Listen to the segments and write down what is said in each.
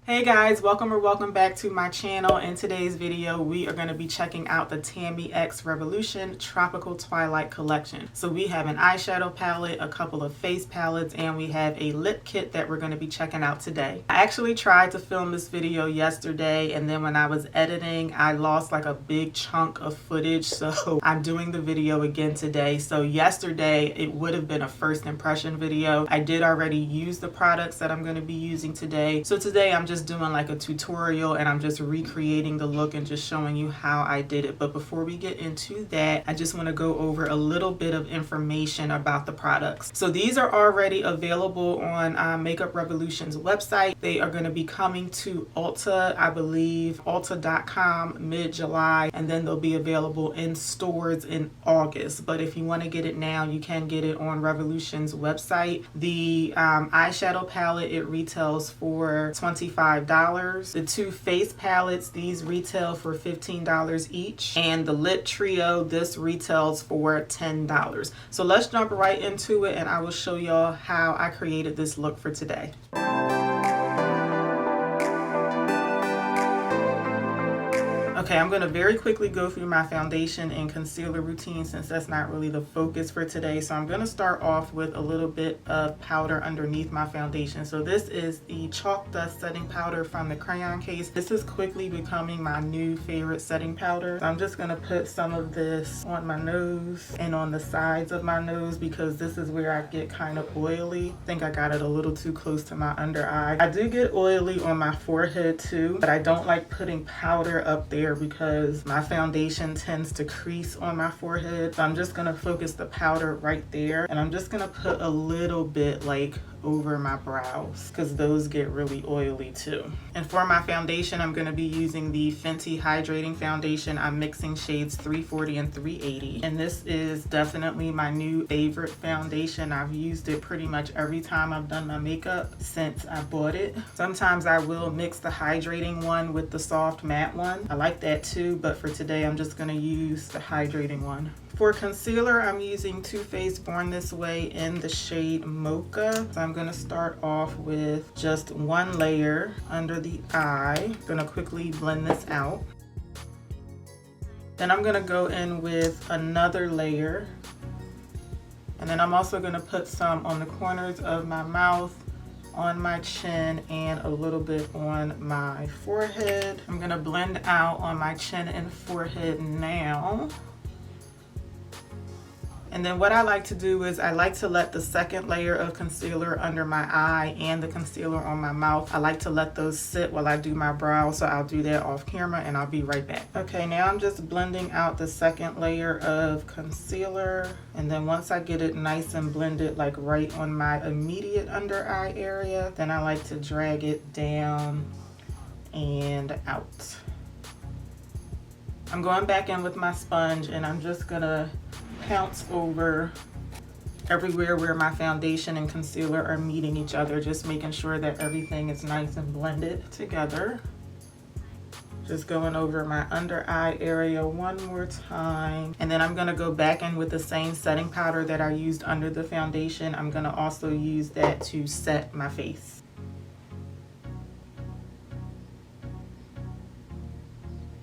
Hey guys, welcome back to my channel. In today's video we are going to be checking out the Tammi X Revolution Tropical Twilight collection. So we have an eyeshadow palette, a couple of face palettes, and we have a lip kit that we're going to be checking out today. I actually tried to film this video yesterday, and then when I was editing I lost like a big chunk of footage, so I'm doing the video again today. So yesterday it would have been a first impression video. I did already use the products that I'm going to be using today. So today I'm just doing like a tutorial and I'm just recreating the look and just showing you how I did it. But before we get into that, I just want to go over a little bit of information about the products. So these are already available on Makeup Revolution's website. They are going to be coming to Ulta, I believe, ulta.com mid-July, and then they'll be available in stores in August. But if you want to get it now, you can get it on Revolution's website. The eyeshadow palette, it retails for $25. The two face palettes, these retail for $15 each, and the lip trio, this retails for $10. So let's jump right into it and I will show y'all how I created this look for today. Okay, I'm going to very quickly go through my foundation and concealer routine since that's not really the focus for today. So I'm going to start off with a little bit of powder underneath my foundation. So this is the Chalk Dust setting powder from the Crayon case. This is quickly becoming my new favorite setting powder. So I'm just going to put some of this on my nose and on the sides of my nose because this is where I get kind of oily. I think I got it a little too close to my under eye. I do get oily on my forehead too, but I don't like putting powder up there because my foundation tends to crease on my forehead. So I'm just going to focus the powder right there, and I'm just going to put a little bit like over my brows because those get really oily too. And for my foundation, I'm going to be using the Fenty Hydrating foundation. I'm mixing shades 340 and 380, and this is definitely my new favorite foundation. I've used it pretty much every time I've done my makeup since I bought it. Sometimes I will mix the hydrating one with the soft matte one. I like that too, but for today I'm just going to use the hydrating one. For concealer, I'm using Too Faced Born This Way in the shade Mocha. So I'm going to start off with just one layer under the eye. I'm going to quickly blend this out. Then I'm going to go in with another layer. And then I'm also going to put some on the corners of my mouth, on my chin, and a little bit on my forehead. I'm going to blend out on my chin and forehead now. And then what I like to do is I like to let the second layer of concealer under my eye and the concealer on my mouth, I like to let those sit while I do my brows. So I'll do that off camera and I'll be right back. Okay, now I'm just blending out the second layer of concealer. And then once I get it nice and blended, like right on my immediate under eye area, then I like to drag it down and out. I'm going back in with my sponge and I'm just gonna pounce over everywhere where my foundation and concealer are meeting each other, just making sure that everything is nice and blended together. Just going over my under eye area one more time. And then I'm going to go back in with the same setting powder that I used under the foundation. I'm going to also use that to set my face.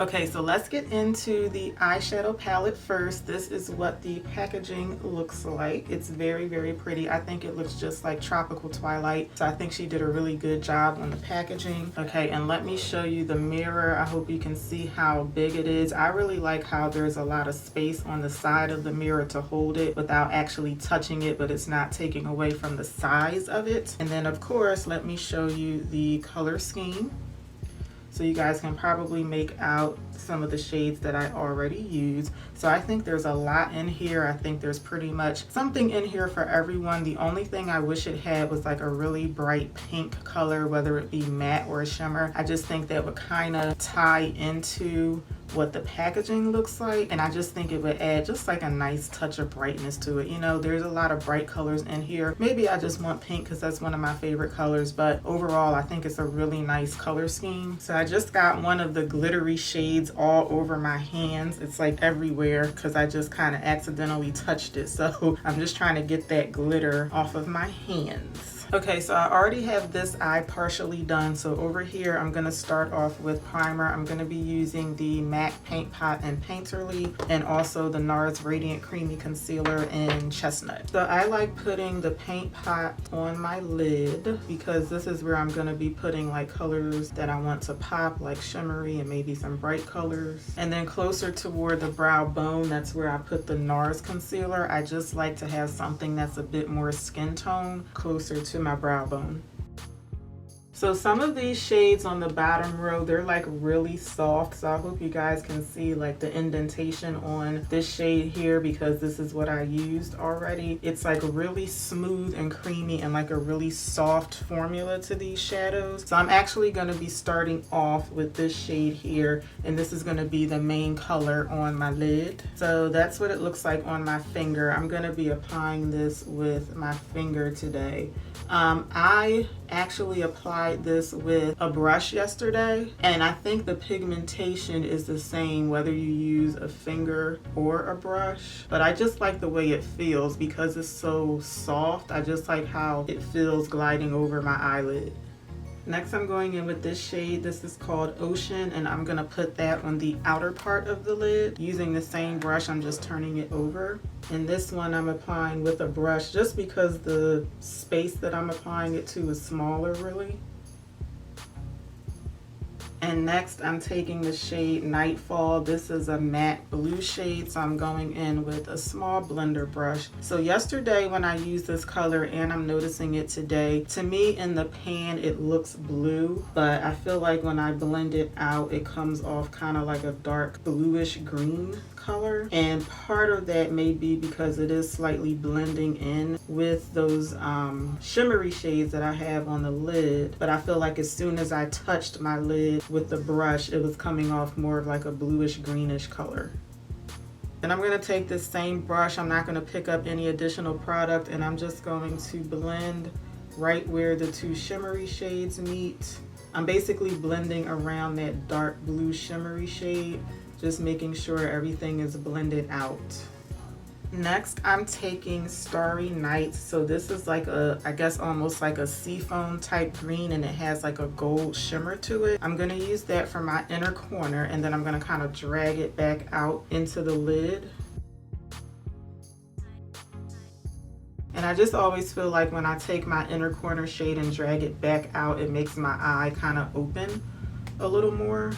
Okay, so let's get into the eyeshadow palette first. This is what the packaging looks like. It's very, very pretty. I think it looks just like Tropical Twilight. So I think she did a really good job on the packaging. Okay, and let me show you the mirror. I hope you can see how big it is. I really like how there's a lot of space on the side of the mirror to hold it without actually touching it, but it's not taking away from the size of it. And then of course, let me show you the color scheme. So you guys can probably make out some of the shades that I already use. So I think there's a lot in here. I think there's pretty much something in here for everyone. The only thing I wish it had was like a really bright pink color, whether it be matte or a shimmer. I just think that would kind of tie into what the packaging looks like, and I just think it would add just like a nice touch of brightness to it. You know, there's a lot of bright colors in here. Maybe I just want pink because that's one of my favorite colors, but overall I think it's a really nice color scheme. So I just got one of the glittery shades all over my hands. It's like everywhere because I just kind of accidentally touched it, so I'm just trying to get that glitter off of my hands. Okay, so I already have this eye partially done. So over here, I'm gonna start off with primer. I'm gonna be using the MAC Paint Pot and Painterly, and also the NARS Radiant Creamy Concealer in Chestnut. So I like putting the paint pot on my lid because this is where I'm gonna be putting like colors that I want to pop, like shimmery and maybe some bright colors. And then closer toward the brow bone, that's where I put the NARS concealer. I just like to have something that's a bit more skin tone closer to my brow bone. So some of these shades on the bottom row, they're like really soft. So I hope you guys can see like the indentation on this shade here because this is what I used already. It's like really smooth and creamy and like a really soft formula to these shadows. So I'm actually going to be starting off with this shade here, and this is going to be the main color on my lid. So that's what it looks like on my finger. I'm going to be applying this with my finger today. I actually applied this with a brush yesterday, and I think the pigmentation is the same whether you use a finger or a brush, but I just like the way it feels because it's so soft. I just like how it feels gliding over my eyelid. Next, I'm going in with this shade. This is called Ocean, and I'm gonna put that on the outer part of the lid. Using the same brush, I'm just turning it over. And this one I'm applying with a brush just because the space that I'm applying it to is smaller, really. And next, I'm taking the shade Nightfall. This is a matte blue shade, so I'm going in with a small blender brush. So yesterday when I used this color, and I'm noticing it today, to me in the pan it looks blue, but I feel like when I blend it out, it comes off kind of like a dark bluish green color. And part of that may be because it is slightly blending in with those shimmery shades that I have on the lid, but I feel like as soon as I touched my lid with the brush, it was coming off more of like a bluish greenish color. Then I'm going to take this same brush. I'm not going to pick up any additional product, and I'm just going to blend right where the two shimmery shades meet. I'm basically blending around that dark blue shimmery shade, just making sure everything is blended out. Next, I'm taking Starry Nights. So this is like a, I guess almost like a seafoam type green, and it has like a gold shimmer to it. I'm gonna use that for my inner corner, and then I'm gonna kind of drag it back out into the lid. And I just always feel like when I take my inner corner shade and drag it back out, it makes my eye kind of open a little more.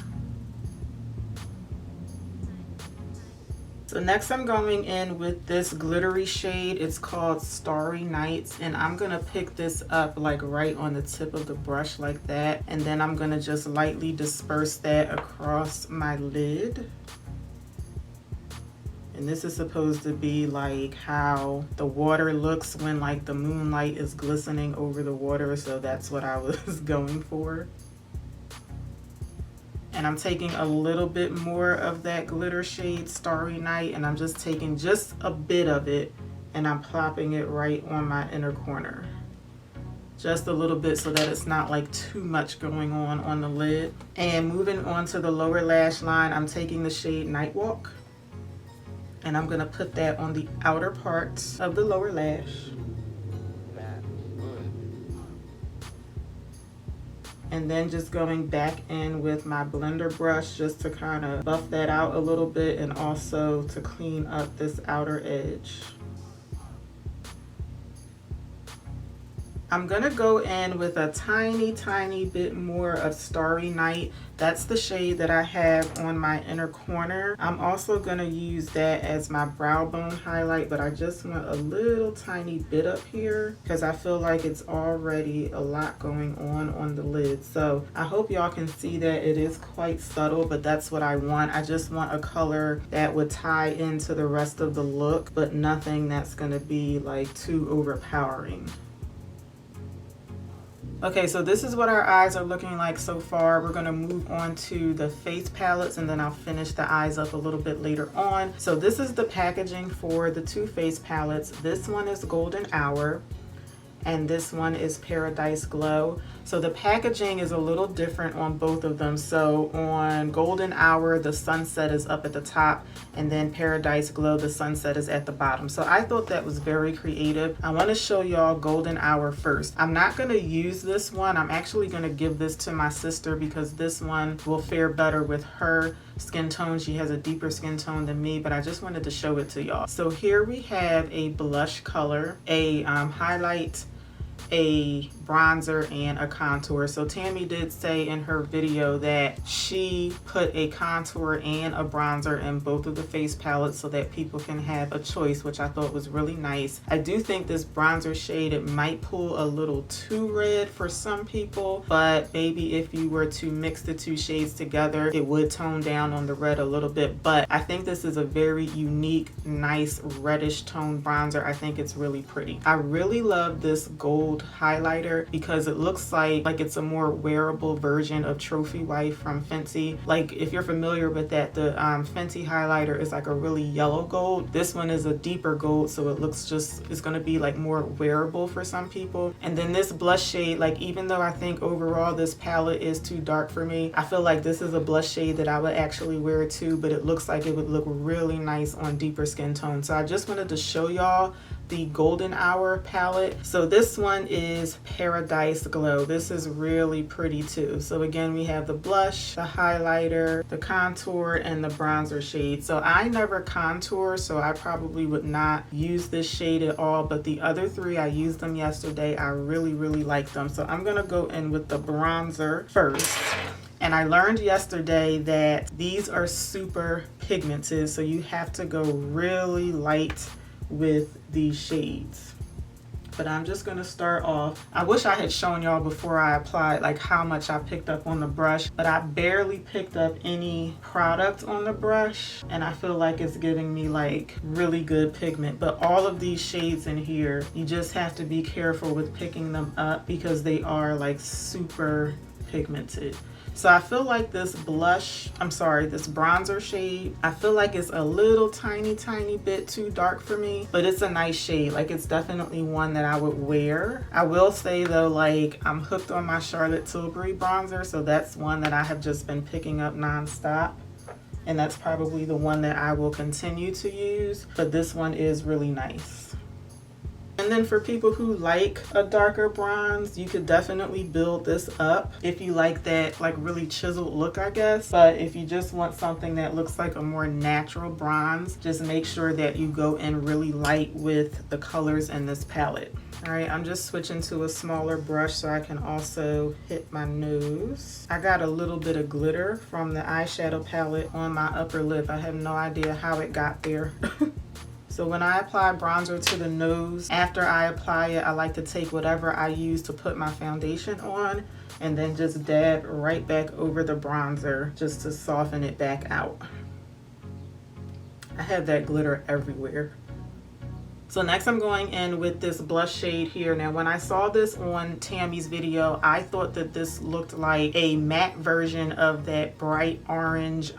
So next I'm going in with this glittery shade. It's called Starry Nights, and I'm gonna pick this up like right on the tip of the brush like that, and then I'm gonna just lightly disperse that across my lid. And this is supposed to be like how the water looks when like the moonlight is glistening over the water, so that's what I was going for. And I'm taking a little bit more of that glitter shade Starry Night, and I'm just taking just a bit of it and I'm plopping it right on my inner corner. Just a little bit so that it's not like too much going on the lid. And moving on to the lower lash line, I'm taking the shade Nightwalk, and I'm gonna put that on the outer parts of the lower lash. And then just going back in with my blender brush just to kind of buff that out a little bit, and also to clean up this outer edge. I'm gonna go in with a tiny bit more of Starry Night. That's the shade that I have on my inner corner. I'm also gonna use that as my brow bone highlight, but I just want a little tiny bit up here because I feel like it's already a lot going on the lid. So I hope y'all can see that it is quite subtle, but that's what I want. I just want a color that would tie into the rest of the look, but nothing that's gonna be like too overpowering. Okay, so this is what our eyes are looking like so far. We're gonna move on to the face palettes, and then I'll finish the eyes up a little bit later on. So this is the packaging for the two face palettes. This one is Golden Hour, and this one is Paradise Glow. So the packaging is a little different on both of them. So on Golden Hour, the sunset is up at the top, and then Paradise Glow, the sunset is at the bottom. So I thought that was very creative. I want to show y'all Golden Hour first. I'm not going to use this one. I'm actually going to give this to my sister because this one will fare better with her skin tone. She has a deeper skin tone than me, but I just wanted to show it to y'all. So here we have a blush color, a highlight, a bronzer, and a contour. So Tammy did say in her video that she put a contour and a bronzer in both of the face palettes so that people can have a choice, which I thought was really nice. I do think this bronzer shade, it might pull a little too red for some people, but maybe if you were to mix the two shades together, it would tone down on the red a little bit. But I think this is a very unique, nice reddish tone bronzer. I think it's really pretty. I really love this gold highlighter because it looks like it's a more wearable version of Trophy Wife from Fenty. Like if you're familiar with that, the Fenty highlighter is like a really yellow gold. This one is a deeper gold, so it looks it's gonna be like more wearable for some people. And then this blush shade, like even though I think overall this palette is too dark for me, I feel like this is a blush shade that I would actually wear too, but it looks like it would look really nice on deeper skin tone. So I just wanted to show y'all the Golden Hour palette. So this one is Paradise Glow. This is really pretty too. So again, we have the blush, the highlighter, the contour, and the bronzer shade. So I never contour, so I probably would not use this shade at all, but the other three, I used them yesterday. I really like them. So I'm gonna go in with the bronzer first. And I learned yesterday that these are super pigmented, so you have to go really light with these shades. But I'm just gonna start off. I wish I had shown y'all before I applied like how much I picked up on the brush, but I barely picked up any product on the brush, and I feel like it's giving me like really good pigment. But all of these shades in here, you just have to be careful with picking them up because they are like super pigmented. So I feel like this this bronzer shade, I feel like it's a little tiny bit too dark for me, but it's a nice shade. Like it's definitely one that I would wear. I will say though, like I'm hooked on my Charlotte Tilbury bronzer, so that's one that I have just been picking up nonstop. And that's probably the one that I will continue to use, but this one is really nice. And then for people who like a darker bronze, you could definitely build this up if you like that like really chiseled look, I guess. But if you just want something that looks like a more natural bronze, just make sure that you go in really light with the colors in this palette. All right, I'm just switching to a smaller brush so I can also hit my nose. I got a little bit of glitter from the eyeshadow palette on my upper lip. I have no idea how it got there. So when I apply bronzer to the nose, after I apply it, I like to take whatever I use to put my foundation on and then just dab right back over the bronzer just to soften it back out. I have that glitter everywhere. So next I'm going in with this blush shade here. Now when I saw this on Tammy's video, I thought that this looked like a matte version of that bright orange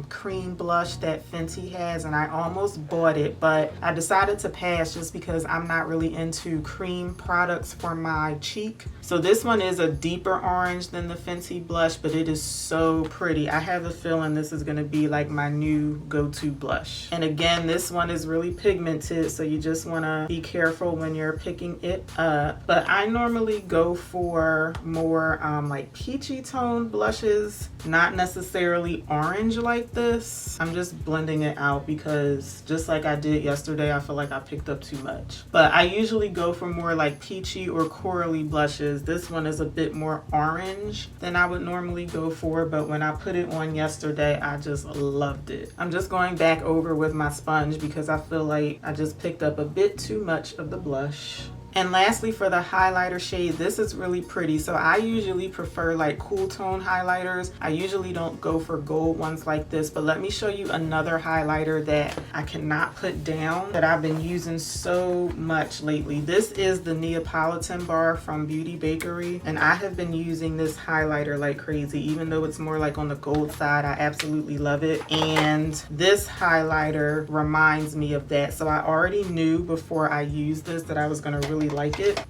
cream blush that Fenty has, and I almost bought it, but I decided to pass just because I'm not really into cream products for my cheek. So this one is a deeper orange than the Fenty blush, but it is so pretty. I have a feeling this is gonna be like my new go-to blush. And again, this one is really pigmented, so you just wanna be careful when you're picking it up. But I normally go for more like peachy tone blushes, not necessarily orange like this. I'm just blending it out because just like I did yesterday, I feel like I picked up too much. But I usually go for more like peachy or corally blushes. This one is a bit more orange than I would normally go for, but when I put it on yesterday, I just loved it. I'm just going back over with my sponge because I feel like I just picked up a bit too much of the blush. And lastly, for the highlighter shade, this is really pretty. So I usually prefer like cool tone highlighters. I usually don't go for gold ones like this, but let me show you another highlighter that I cannot put down that I've been using so much lately. This is the Neapolitan bar from Beauty Bakery, and I have been using this highlighter like crazy. Even though it's more like on the gold side, I absolutely love it. And this highlighter reminds me of that. So I already knew before I used this that I was gonna really like it.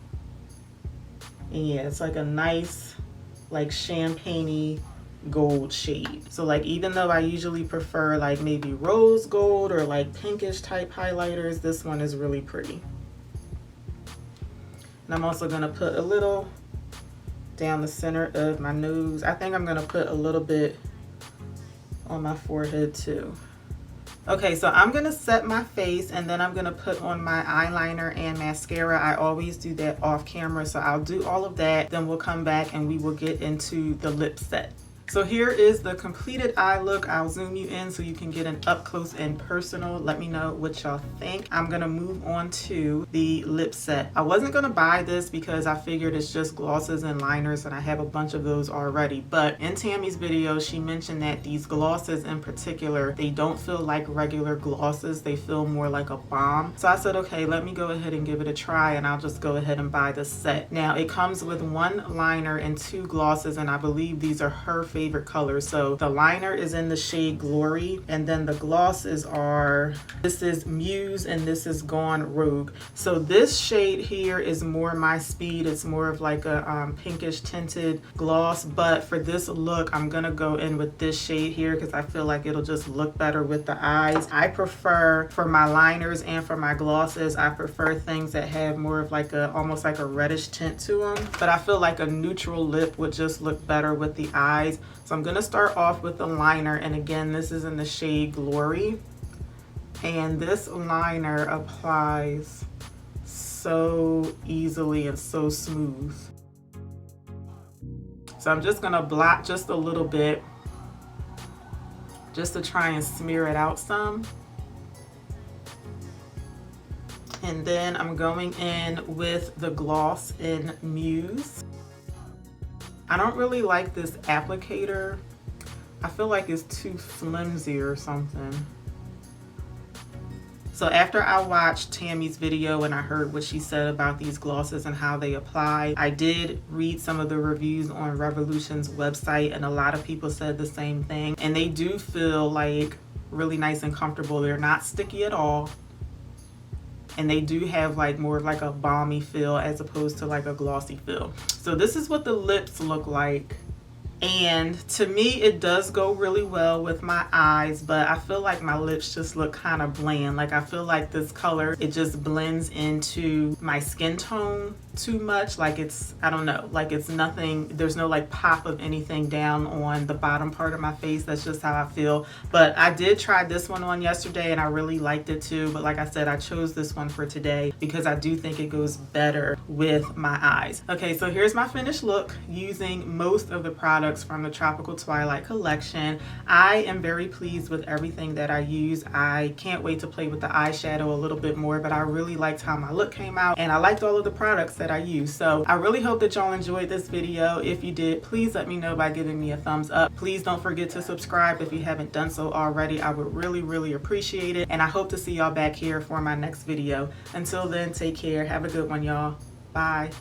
And yeah, it's like a nice, like champagne-y gold shade. So like, even though I usually prefer like maybe rose gold or like pinkish type highlighters, this one is really pretty. And I'm also gonna put a little down the center of my nose. I think I'm gonna put a little bit on my forehead too. Okay, so I'm gonna set my face and then I'm gonna put on my eyeliner and mascara. I always do that off camera, so I'll do all of that. Then we'll come back and we will get into the lip set. So here is the completed eye look. I'll zoom you in so you can get an up close and personal. Let me know what y'all think. I'm gonna move on to the lip set. I wasn't gonna buy this because I figured it's just glosses and liners and I have a bunch of those already. But in Tammy's video, she mentioned that these glosses in particular, they don't feel like regular glosses. They feel more like a balm. So I said, okay, let me go ahead and give it a try and I'll just go ahead and buy this set. Now it comes with one liner and two glosses, and I believe these are her favorite colors. So the liner is in the shade Glory, and then the glosses are, this is Muse and this is Gone Rogue. So this shade here is more my speed. It's more of like a pinkish tinted gloss, but for this look I'm gonna go in with this shade here because I feel like it'll just look better with the eyes. I prefer, for my liners and for my glosses, I prefer things that have more of like a, almost like a reddish tint to them, but I feel like a neutral lip would just look better with the eyes. So I'm gonna start off with the liner, and again, this is in the shade Glory. And this liner applies so easily and so smooth. So I'm just gonna blot just a little bit, just to try and smear it out some. And then I'm going in with the gloss in Muse. I don't really like this applicator. I feel like it's too flimsy or something. So after I watched Tammy's video and I heard what she said about these glosses and how they apply, I did read some of the reviews on Revolution's website, and a lot of people said the same thing. And they do feel like really nice and comfortable. They're not sticky at all. And they do have like more of like a balmy feel as opposed to like a glossy feel. So this is what the lips look like. And to me, it does go really well with my eyes, but I feel like my lips just look kind of bland. Like I feel like this color, it just blends into my skin tone too much. Like it's, I don't know, like it's nothing, there's no like pop of anything down on the bottom part of my face. That's just how I feel. But I did try this one on yesterday and I really liked it too. But like I said, I chose this one for today because I do think it goes better with my eyes. Okay, so here's my finished look using most of the products from the Tropical Twilight collection. I am very pleased with everything that I use. I can't wait to play with the eyeshadow a little bit more, but I really liked how my look came out and I liked all of the products that I use. So I really hope that y'all enjoyed this video. If you did, please let me know by giving me a thumbs up. Please don't forget to subscribe if you haven't done so already. I would really appreciate it, and I hope to see y'all back here for my next video. Until then, take care. Have a good one, y'all. Bye.